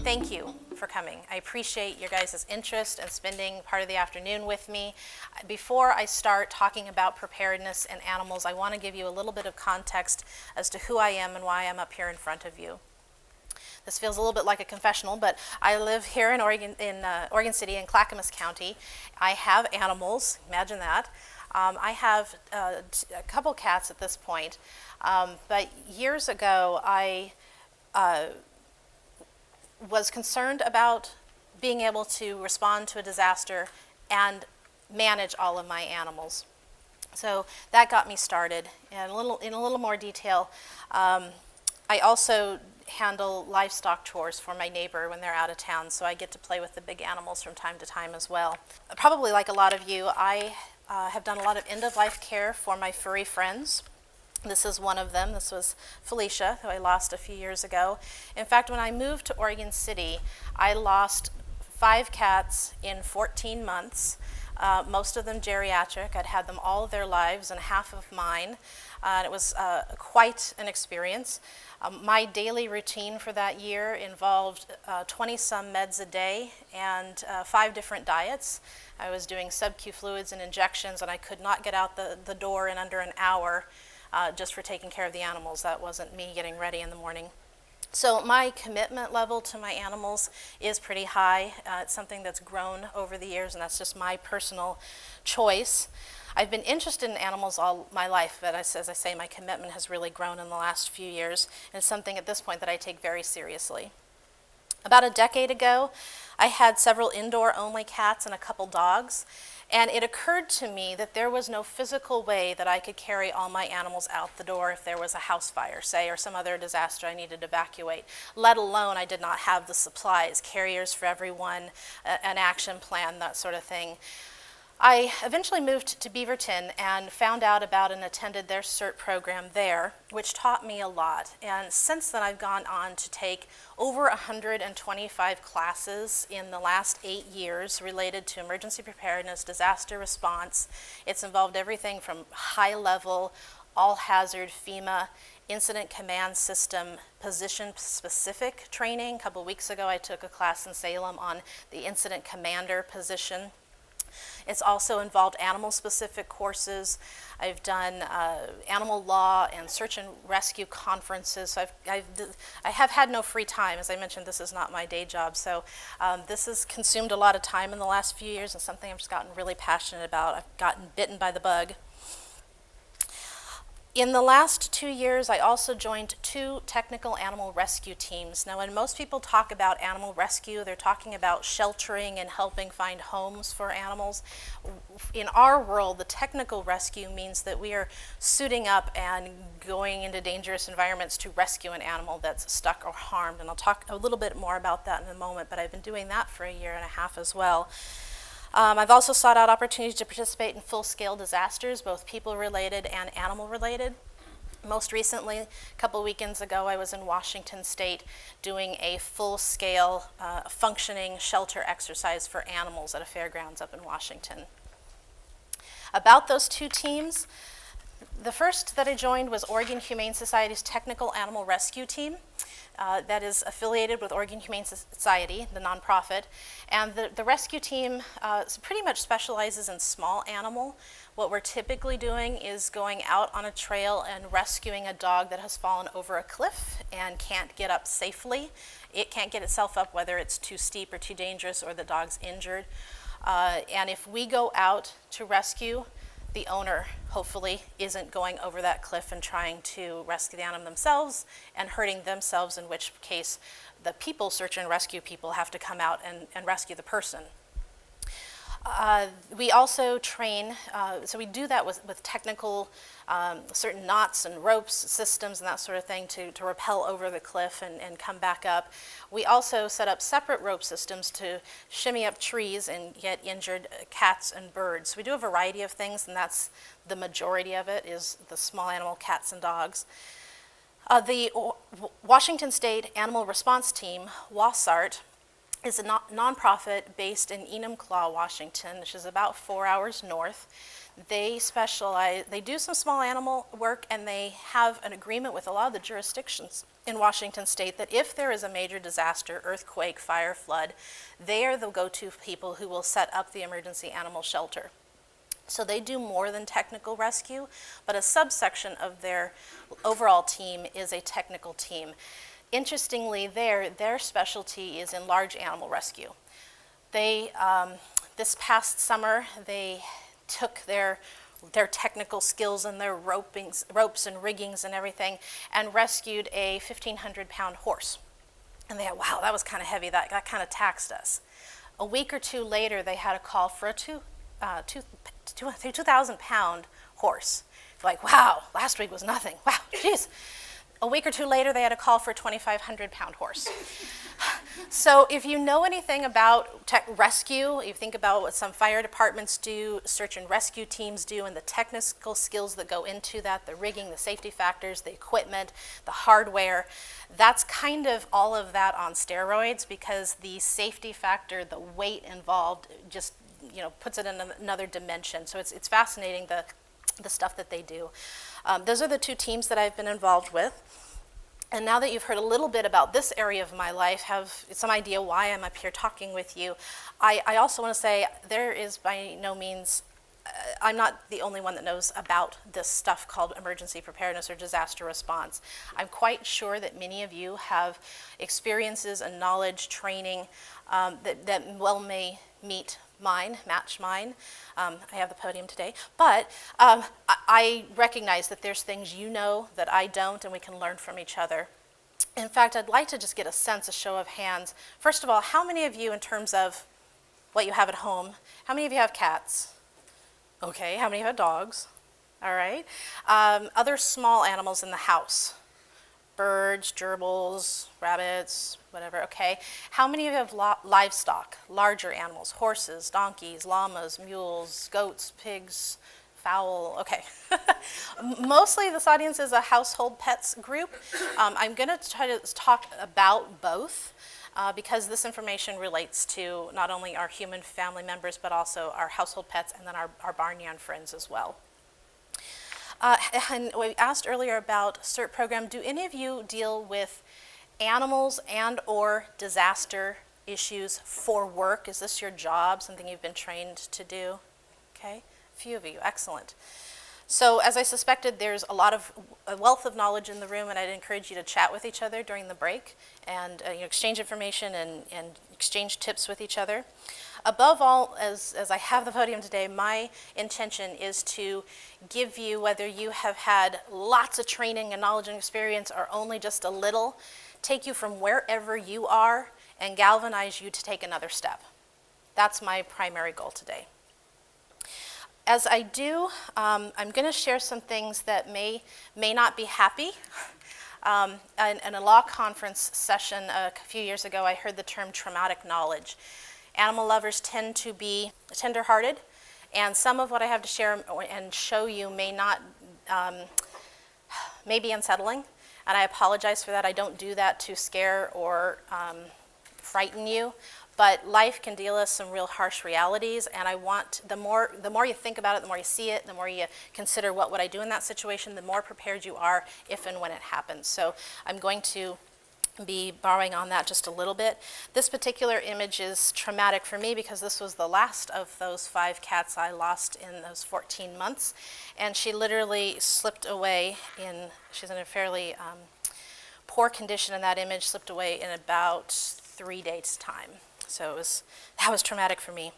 Thank you for coming. I appreciate your guys' interest and spending part of the afternoon with me. Before I start talking about preparedness and animals, I want to give you a little bit of context as to who I am and why I'm up here in front of you. This feels a little bit like a confessional, but I live here in Oregon City in Clackamas County. I have animals, imagine that. I have a couple cats at this point, but years ago I was concerned about being able to respond to a disaster and manage all of my animals. So that got me started. And in a little more detail, I also handle livestock chores for my neighbor when they're out of town, so I get to play with the big animals from time to time as well. Probably like a lot of you, I have done a lot of end-of-life care for my furry friends. This is one of them. This was Felicia, who I lost a few years ago. In fact, when I moved to Oregon City, I lost 5 cats in 14 months, most of them geriatric. I'd had them all of their lives and half of mine. And it was quite an experience. My daily routine for that year involved 20-some meds a day and 5 different diets. I was doing sub-Q fluids and injections, and I could not get out the door in under an hour just for taking care of the animals. That wasn't me getting ready in the morning. So my commitment level to my animals is pretty high. It's something that's grown over the years, and that's just my personal choice. I've been interested in animals all my life, but as I say, my commitment has really grown in the last few years, and it's something at this point that I take very seriously. About a decade ago, I had several indoor-only cats and a couple dogs, and it occurred to me that there was no physical way that I could carry all my animals out the door if there was a house fire, say, or some other disaster I needed to evacuate, let alone I did not have the supplies, carriers for everyone, an action plan, that sort of thing. I eventually moved to Beaverton and found out about and attended their CERT program there, which taught me a lot. And since then, I've gone on to take over 125 classes in the last 8 years related to emergency preparedness, disaster response. It's involved everything from high-level, all-hazard FEMA, incident command system, position-specific training. A couple weeks ago, I took a class in Salem on the incident commander position. It's also involved animal-specific courses. I've done animal law and search and rescue conferences. So I have had no free time. As I mentioned, this is not my day job. So this has consumed a lot of time in the last few years and something I've just gotten really passionate about. I've gotten bitten by the bug. In the last 2 years, I also joined 2 technical animal rescue teams. Now, when most people talk about animal rescue, they're talking about sheltering and helping find homes for animals. In our world, the technical rescue means that we are suiting up and going into dangerous environments to rescue an animal that's stuck or harmed. And I'll talk a little bit more about that in a moment, but I've been doing that for 1.5 years as well. I've also sought out opportunities to participate in full-scale disasters, both people-related and animal-related. Most recently, a couple weekends ago, I was in Washington State doing a full-scale functioning shelter exercise for animals at a fairgrounds up in Washington. About those 2 teams, the first that I joined was Oregon Humane Society's Technical Animal Rescue Team. That is affiliated with Oregon Humane Society, the nonprofit, and the rescue team pretty much specializes in small animal. What we're typically doing is going out on a trail and rescuing a dog that has fallen over a cliff and can't get up safely. It can't get itself up, whether it's too steep or too dangerous or the dog's injured. And if we go out to rescue, the owner hopefully isn't going over that cliff and trying to rescue the animal themselves and hurting themselves, in which case the people, search and rescue people, have to come out and rescue the person. We also train, so we do that with technical, certain knots and ropes, systems and that sort of thing to rappel over the cliff and come back up. We also set up separate rope systems to shimmy up trees and get injured cats and birds. We do a variety of things, and that's the majority of it is the small animal cats and dogs. The Washington State Animal Response Team, WASART, is a nonprofit based in Enumclaw, Washington, which is about 4 hours north. They specialize, they do some small animal work, and they have an agreement with a lot of the jurisdictions in Washington State that if there is a major disaster, earthquake, fire, flood, they are the go-to people who will set up the emergency animal shelter. So they do more than technical rescue, but a subsection of their overall team is a technical team. Interestingly, their specialty is in large animal rescue. They, this past summer, they took their technical skills and their ropes and riggings and everything and rescued a 1,500-pound horse. And they had, wow, that was kind of heavy. That kind of taxed us. A week or two later, they had a call for a 2,000-pound horse. Like, wow, last week was nothing. Wow, geez. A week or two later, they had a call for a 2,500-pound horse. So if you know anything about rescue, you think about what some fire departments do, search and rescue teams do, and the technical skills that go into that, the rigging, the safety factors, the equipment, the hardware, that's kind of all of that on steroids, because the safety factor, the weight involved, just puts it in another dimension. So it's fascinating, the stuff that they do. Those are the two teams that I've been involved with. And now that you've heard a little bit about this area of my life, have some idea why I'm up here talking with you, I also want to say there is by no means, I'm not the only one that knows about this stuff called emergency preparedness or disaster response. I'm quite sure that many of you have experiences and knowledge, training that well may match mine. I have the podium today, but I recognize that there's things you know that I don't, and we can learn from each other. In fact, I'd like to just get a show of hands. First of all, how many of you, in terms of what you have at home, how many of you have cats? Okay, how many have dogs? All right. Other small animals in the house? Birds, gerbils, rabbits, whatever, okay. How many of you have livestock, larger animals, horses, donkeys, llamas, mules, goats, pigs, fowl, okay. Mostly this audience is a household pets group. I'm gonna try to talk about both because this information relates to not only our human family members, but also our household pets and then our barnyard friends as well. And we asked earlier about CERT program. Do any of you deal with animals and or disaster issues for work? Is this your job, something you've been trained to do? Okay, a few of you, excellent. So as I suspected, there's a wealth of knowledge in the room, and I'd encourage you to chat with each other during the break and exchange information and exchange tips with each other. Above all, as I have the podium today, my intention is to give you, whether you have had lots of training and knowledge and experience or only just a little, take you from wherever you are and galvanize you to take another step. That's my primary goal today. As I do, I'm going to share some things that may not be happy. In a law conference session a few years ago, I heard the term traumatic knowledge. Animal lovers tend to be tender-hearted, and some of what I have to share and show you may be unsettling, and I apologize for that. I don't do that to scare or frighten you, but life can deal us some real harsh realities, and I want, the more you think about it, the more you see it, the more you consider what would I do in that situation, the more prepared you are if and when it happens. So I'm going to be borrowing on that just a little bit. This particular image is traumatic for me because this was the last of those 5 cats I lost in those 14 months, and she literally slipped away she's in a fairly poor condition in that image, slipped away in about 3 days' time. So that was traumatic for me.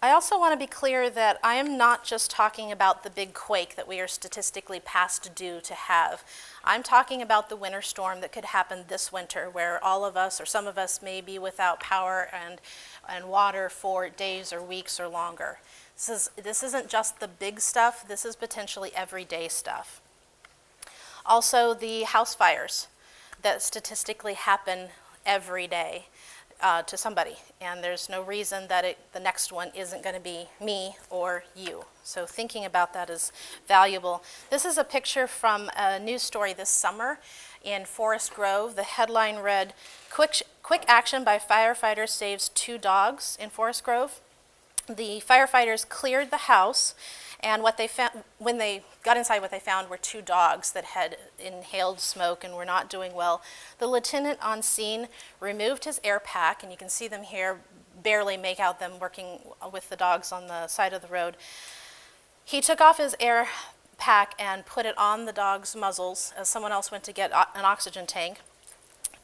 I also want to be clear that I am not just talking about the big quake that we are statistically past due to have. I'm talking about the winter storm that could happen this winter, where all of us or some of us may be without power and water for days or weeks or longer. This isn't just the big stuff, this is potentially everyday stuff. Also, the house fires that statistically happen every day to somebody, and there's no reason that the next one isn't going to be me or you. So thinking about that is valuable. This is a picture from a news story this summer in Forest Grove. The headline read, Quick action by firefighters saves 2 dogs in Forest Grove. The firefighters cleared the house, and what they found, when they got inside, what they found were 2 dogs that had inhaled smoke and were not doing well. The lieutenant on scene removed his air pack, and you can see them here, barely make out them working with the dogs on the side of the road. He took off his air pack and put it on the dogs' muzzles as someone else went to get an oxygen tank.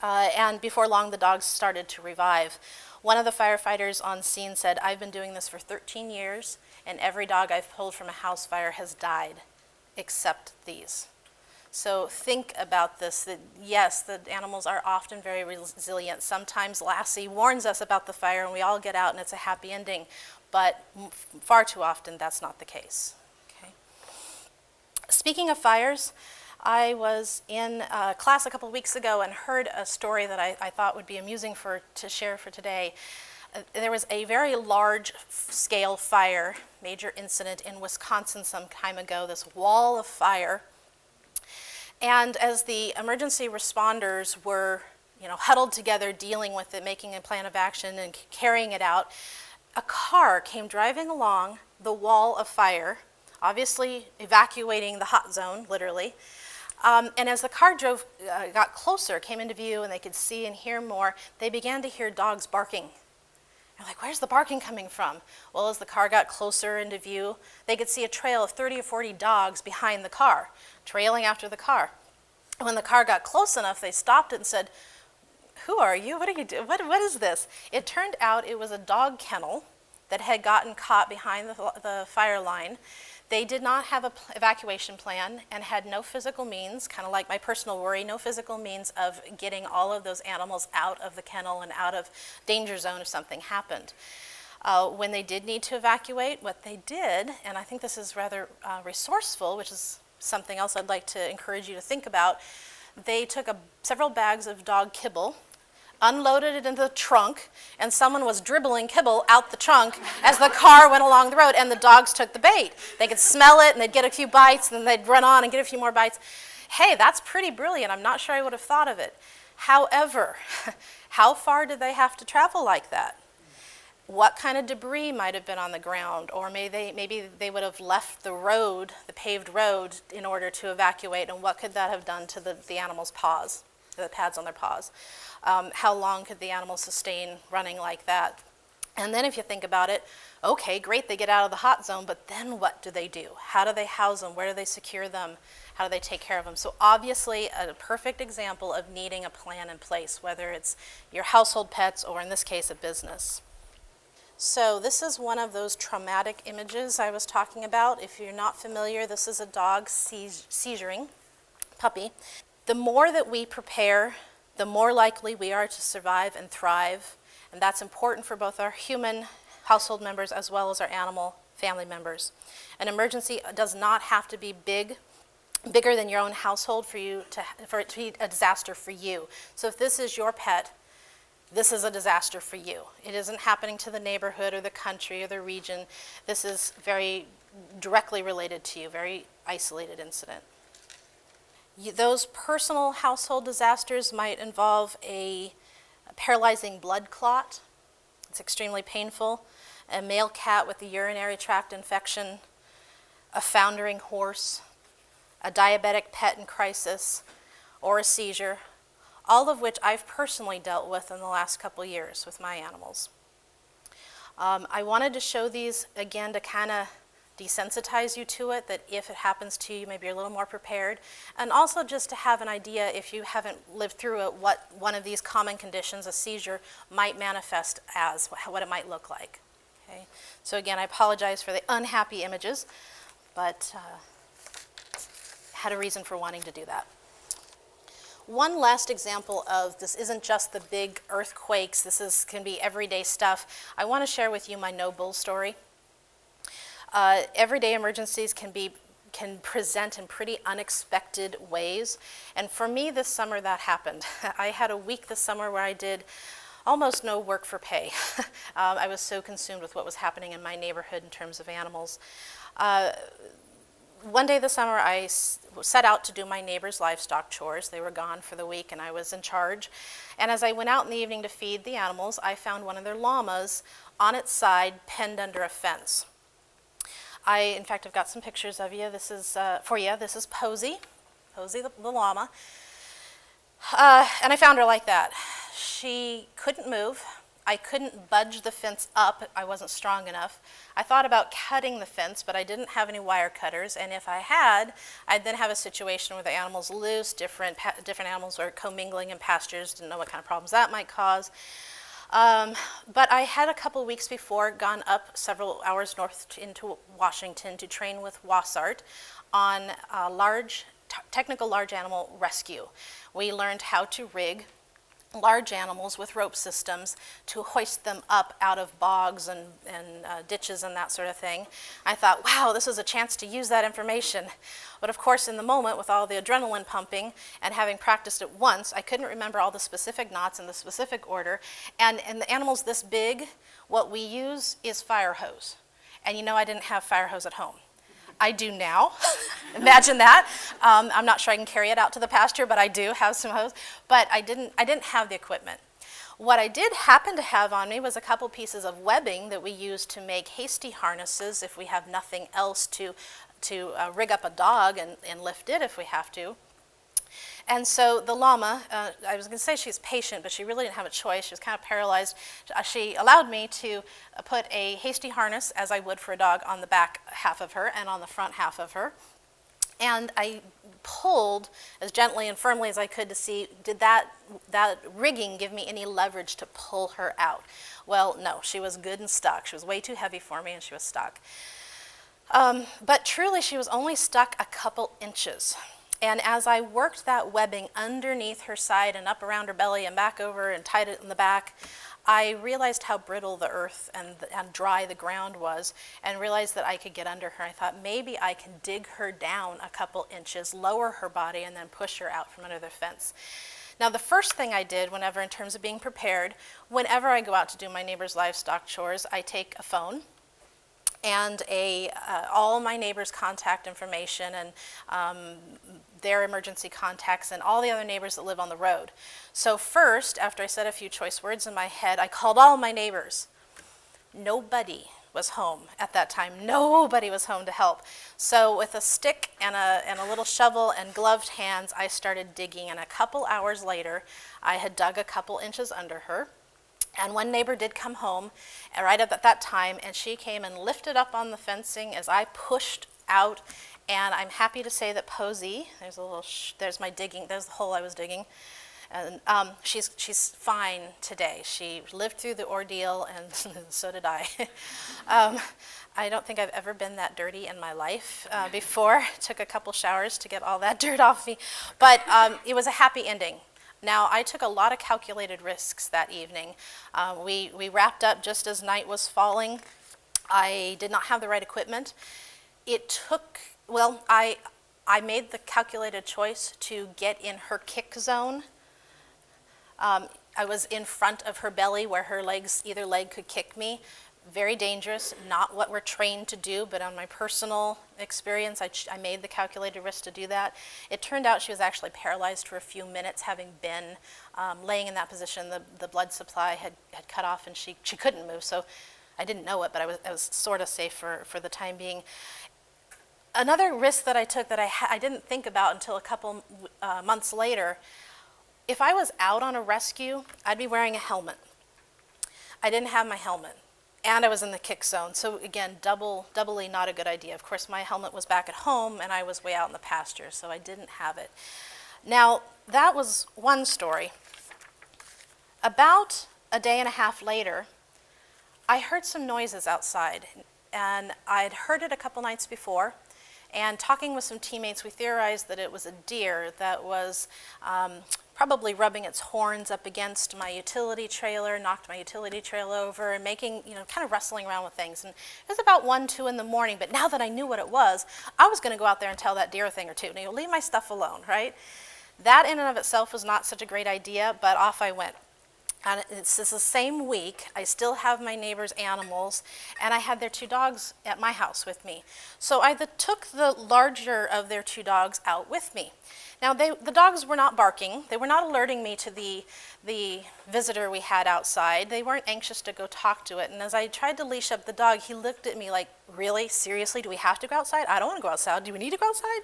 And before long, the dogs started to revive. One of the firefighters on scene said, "I've been doing this for 13 years, and every dog I've pulled from a house fire has died, except these." So think about this, that yes, the animals are often very resilient. Sometimes Lassie warns us about the fire and we all get out and it's a happy ending, but far too often that's not the case. Okay. Speaking of fires, I was in a class a couple weeks ago and heard a story that I thought would be amusing to share for today. There was a very large-scale fire, major incident in Wisconsin some time ago, this wall of fire. And as the emergency responders were, huddled together dealing with it, making a plan of action and carrying it out, a car came driving along the wall of fire, obviously evacuating the hot zone, literally. And as the car got closer, came into view, and they could see and hear more, they began to hear dogs barking. They're like, where's the barking coming from? Well, as the car got closer into view, they could see a trail of 30 or 40 dogs behind the car, trailing after the car. When the car got close enough, they stopped it and said, "Who are you? What are you doing? What is this?" It turned out it was a dog kennel that had gotten caught behind the fire line. They did not have an evacuation plan and had no physical means, kind of like my personal worry, no physical means of getting all of those animals out of the kennel and out of danger zone if something happened. When they did need to evacuate, what they did, and I think this is rather resourceful, which is something else I'd like to encourage you to think about, they took several bags of dog kibble, unloaded it into the trunk, and someone was dribbling kibble out the trunk as the car went along the road, and the dogs took the bait. They could smell it, and they'd get a few bites, and then they'd run on and get a few more bites. Hey, that's pretty brilliant. I'm not sure I would have thought of it. However, how far did they have to travel like that? What kind of debris might have been on the ground, or maybe they would have left the road, the paved road, in order to evacuate, and what could that have done to the animals' paws, the pads on their paws? How long could the animals sustain running like that? And then if you think about it, okay, great, they get out of the hot zone, but then what do they do? How do they house them? Where do they secure them? How do they take care of them? So obviously a perfect example of needing a plan in place, whether it's your household pets or in this case a business. So this is one of those traumatic images I was talking about. If you're not familiar, this is a dog seizuring puppy. The more that we prepare, the more likely we are to survive and thrive, and that's important for both our human household members as well as our animal family members. An emergency does not have to be bigger than your own household for it to be a disaster for you. So if this is your pet, this is a disaster for you. It isn't happening to the neighborhood or the country or the region. This is very directly related to you, very isolated incident. Those personal household disasters might involve a paralyzing blood clot. It's extremely painful. A male cat with a urinary tract infection, a foundering horse, a diabetic pet in crisis, or a seizure, all of which I've personally dealt with in the last couple years with my animals. I wanted to show these again to kind of desensitize you to it, that if it happens to you, maybe you're a little more prepared, and also just to have an idea, if you haven't lived through it, what one of these common conditions, a seizure, might manifest as, what it might look like. Okay. So again, I apologize for the unhappy images, but had a reason for wanting to do that. One last example of this isn't just the big earthquakes, can be everyday stuff. I want to share with you my no bull story. Everyday emergencies can present in pretty unexpected ways, and for me this summer that happened. I had a week this summer where I did almost no work for pay. I was so consumed with what was happening in my neighborhood in terms of animals. One day this summer, I set out to do my neighbor's livestock chores. They were gone for the week, and I was in charge. And as I went out in the evening to feed the animals, I found one of their llamas on its side, penned under a fence. In fact, I've got some pictures of you. This is for you. This is Posey the llama. And I found her like that. She couldn't move. I couldn't budge the fence up. I wasn't strong enough. I thought about cutting the fence, but I didn't have any wire cutters, and if I had, I'd then have a situation where the animals loose, different animals were commingling in pastures, didn't know what kind of problems that might cause. But I had a couple weeks before gone up several hours north into Washington to train with Wassart on technical large animal rescue. We learned how to rig large animals with rope systems to hoist them up out of bogs and ditches and that sort of thing. I thought, wow, this is a chance to use that information. But of course, in the moment, with all the adrenaline pumping and having practiced it once, I couldn't remember all the specific knots in the specific order. And the animals this big, what we use is fire hose. And you know I didn't have fire hose at home. I do now. Imagine that. I'm not sure I can carry it out to the pasture, but I do have some hose. But I didn't have the equipment. What I did happen to have on me was a couple pieces of webbing that we use to make hasty harnesses if we have nothing else to rig up a dog and lift it if we have to. And so the llama, I was going to say she's patient, but she really didn't have a choice. She was kind of paralyzed. She allowed me to put a hasty harness, as I would for a dog, on the back half of her and on the front half of her. And I pulled as gently and firmly as I could to see, did that rigging give me any leverage to pull her out? Well, no, she was good and stuck. She was way too heavy for me, and she was stuck. But truly, she was only stuck a couple inches. And as I worked that webbing underneath her side and up around her belly and back over and tied it in the back, I realized how brittle the earth and dry the ground was, and realized that I could get under her. I thought maybe I can dig her down a couple inches, lower her body, and then push her out from under the fence. Now, the first thing I did whenever, in terms of being prepared, whenever I go out to do my neighbor's livestock chores, I take a phone and all my neighbors' contact information and their emergency contacts and all the other neighbors that live on the road. So first, after I said a few choice words in my head, I called all my neighbors. Nobody was home at that time. Nobody was home to help. So with a stick and a little shovel and gloved hands, I started digging, and a couple hours later, I had dug a couple inches under her. And one neighbor did come home right up at that time, and she came and lifted up on the fencing as I pushed out. And I'm happy to say that Posey, there's my digging, there's the hole I was digging, and she's fine today. She lived through the ordeal, and so did I. I don't think I've ever been that dirty in my life before. Took a couple showers to get all that dirt off me, but it was a happy ending. Now, I took a lot of calculated risks that evening. We wrapped up just as night was falling. I did not have the right equipment. I made the calculated choice to get in her kick zone. I was in front of her belly where either leg could kick me. Very dangerous, not what we're trained to do, but on my personal experience, I made the calculated risk to do that. It turned out she was actually paralyzed for a few minutes, having been laying in that position. The blood supply had cut off, and she couldn't move, so I didn't know it, but I was sort of safe for the time being. Another risk that I took that I didn't think about until a couple months later, if I was out on a rescue, I'd be wearing a helmet. I didn't have my helmet. And I was in the kick zone. So again, doubly not a good idea. Of course, my helmet was back at home, and I was way out in the pasture, so I didn't have it. Now, that was one story. About a day and a half later, I heard some noises outside, and I'd heard it a couple nights before. And talking with some teammates, we theorized that it was a deer that was probably rubbing its horns up against my utility trailer, knocked my utility trailer over, and making, kind of wrestling around with things. And it was about 1, 2 in the morning, but now that I knew what it was, I was going to go out there and tell that deer a thing or two. Now, leave my stuff alone, right? That in and of itself was not such a great idea, but off I went. And it's the same week, I still have my neighbor's animals, and I had their 2 dogs at my house with me. So I took the larger of their 2 dogs out with me. Now, the dogs were not barking. They were not alerting me to the visitor we had outside. They weren't anxious to go talk to it. And as I tried to leash up the dog, he looked at me like, really? Seriously? Do we have to go outside? I don't want to go outside. Do we need to go outside?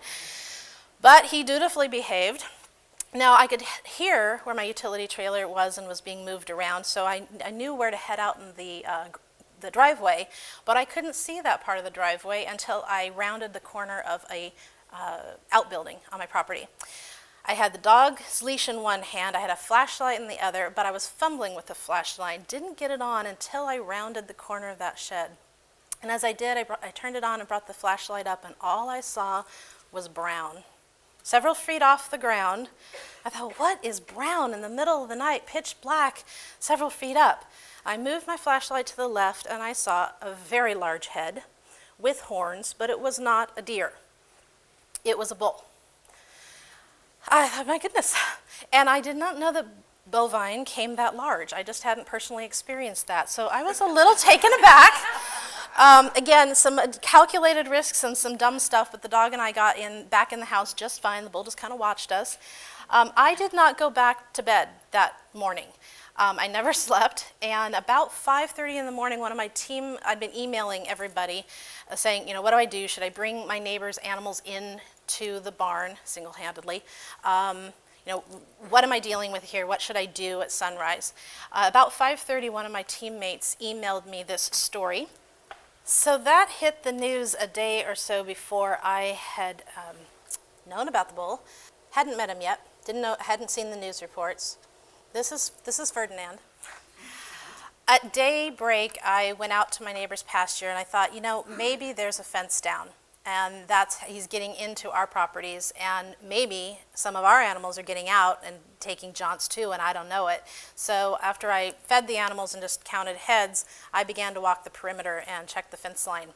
But he dutifully behaved. Now, I could hear where my utility trailer was and was being moved around, so I knew where to head out in the driveway, but I couldn't see that part of the driveway until I rounded the corner of a outbuilding on my property. I had the dog's leash in one hand, I had a flashlight in the other, but I was fumbling with the flashlight, didn't get it on until I rounded the corner of that shed. And as I did, I turned it on and brought the flashlight up, and all I saw was brown. Several feet off the ground. I thought, what is brown in the middle of the night, pitch black, several feet up? I moved my flashlight to the left, and I saw a very large head with horns, but it was not a deer. It was a bull. I thought, my goodness. And I did not know that bovine came that large. I just hadn't personally experienced that. So I was a little taken aback. Again, some calculated risks and some dumb stuff, but the dog and I got back in the house just fine. The bull just kind of watched us. I did not go back to bed that morning. I never slept, and about 5:30 in the morning, one of my team, I'd been emailing everybody saying, what do I do? Should I bring my neighbor's animals into the barn single-handedly? What am I dealing with here? What should I do at sunrise? About 5:30, one of my teammates emailed me this story. So that hit the news a day or so before I had known about the bull. Hadn't met him yet. Hadn't seen the news reports. This is Ferdinand. At daybreak, I went out to my neighbor's pasture, and I thought, maybe there's a fence down, and he's getting into our properties, and maybe some of our animals are getting out and taking jaunts too, and I don't know it. So after I fed the animals and just counted heads, I began to walk the perimeter and check the fence line.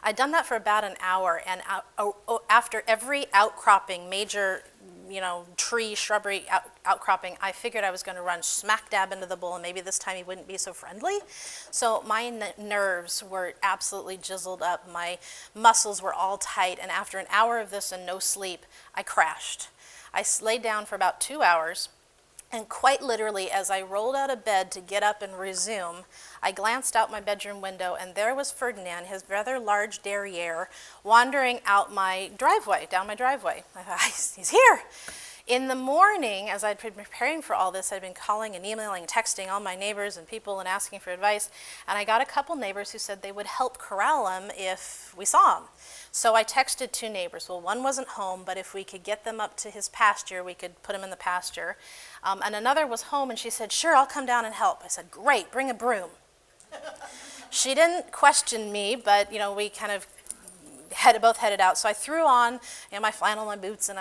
I'd done that for about an hour, and after every outcropping, major tree, shrubbery outcropping, I figured I was going to run smack dab into the bull, and maybe this time he wouldn't be so friendly. So my nerves were absolutely jizzled up. My muscles were all tight, and after an hour of this and no sleep, I crashed. I laid down for about 2 hours, and quite literally, as I rolled out of bed to get up and resume, I glanced out my bedroom window, and there was Ferdinand, his rather large derriere, wandering out my driveway, down my driveway. I thought, he's here. In the morning, as I'd been preparing for all this, I'd been calling and emailing and texting all my neighbors and people and asking for advice, and I got a couple neighbors who said they would help corral him if we saw him. So I texted 2 neighbors. Well, one wasn't home, but if we could get them up to his pasture, we could put him in the pasture. And another was home, and she said, sure, I'll come down and help. I said, great, bring a broom. She didn't question me, but we kind of both headed out. So I threw on my flannel, my boots, and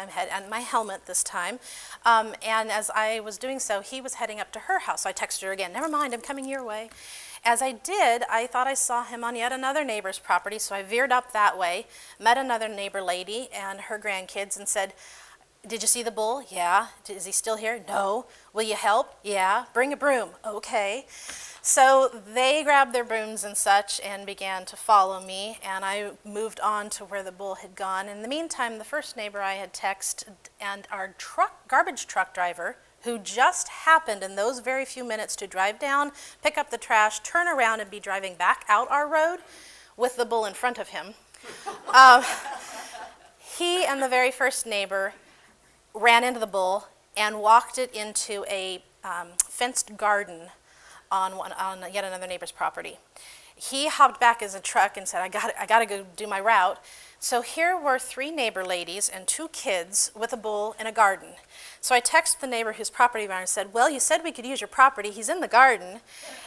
my helmet this time. And as I was doing so, he was heading up to her house. So I texted her again, never mind, I'm coming your way. As I did, I thought I saw him on yet another neighbor's property, so I veered up that way, met another neighbor lady and her grandkids, and said, did you see the bull? Yeah. Is he still here? No. Will you help? Yeah. Bring a broom. Okay. So they grabbed their brooms and such and began to follow me, and I moved on to where the bull had gone. In the meantime, the first neighbor I had texted and our garbage truck driver, who just happened in those very few minutes to drive down, pick up the trash, turn around, and be driving back out our road with the bull in front of him. He and the very first neighbor ran into the bull and walked it into a fenced garden on yet another neighbor's property. he hopped back in the truck and said, I got to go do my route. So here were 3 neighbor ladies and 2 kids with a bull in a garden. So I texted the neighbor whose property owner and said, well, you said we could use your property. He's in the garden.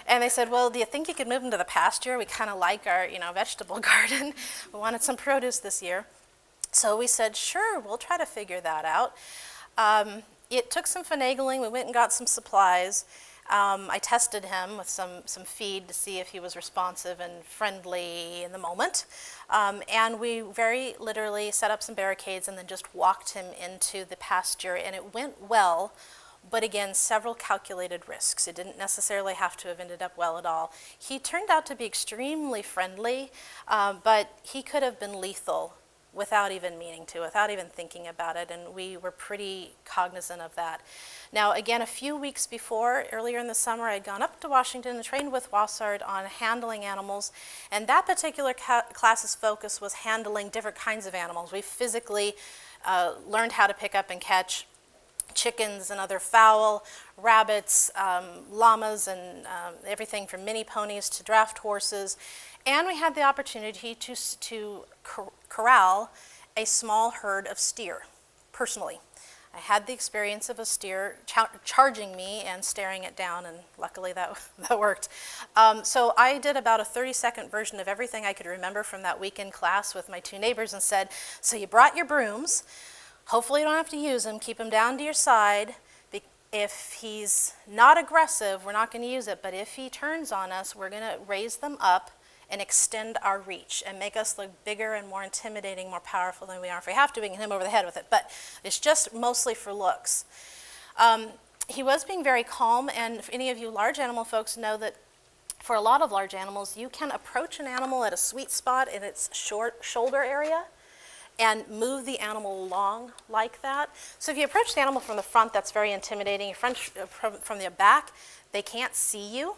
And they said, well, do you think you could move him to the pasture? We kind of like our, vegetable garden. We wanted some produce this year. So we said, sure, we'll try to figure that out. It took some finagling. We went and got some supplies. I tested him with some feed to see if he was responsive and friendly in the moment. And we very literally set up some barricades and then just walked him into the pasture, and it went well, but again, several calculated risks. It didn't necessarily have to have ended up well at all. He turned out to be extremely friendly, but he could have been lethal without even meaning to, without even thinking about it, and we were pretty cognizant of that. Now, again, a few weeks before, earlier in the summer, I'd gone up to Washington and trained with Wassard on handling animals, and that particular class's focus was handling different kinds of animals. We physically learned how to pick up and catch chickens and other fowl, rabbits, llamas, and everything from mini ponies to draft horses. And we had the opportunity to corral a small herd of steer, personally. I had the experience of a steer charging me and staring it down, and luckily that worked. So I did about a 30-second version of everything I could remember from that weekend class with my 2 neighbors and said, so you brought your brooms. Hopefully you don't have to use them. Keep them down to your side. If he's not aggressive, we're not going to use it, but if he turns on us, we're going to raise them up and extend our reach and make us look bigger and more intimidating, more powerful than we are. If we have to, we can hit him over the head with it, but it's just mostly for looks. He was being very calm, and if any of you large animal folks know that for a lot of large animals, you can approach an animal at a sweet spot in its shoulder area and move the animal along like that. So if you approach the animal from the front, that's very intimidating. From the back, they can't see you.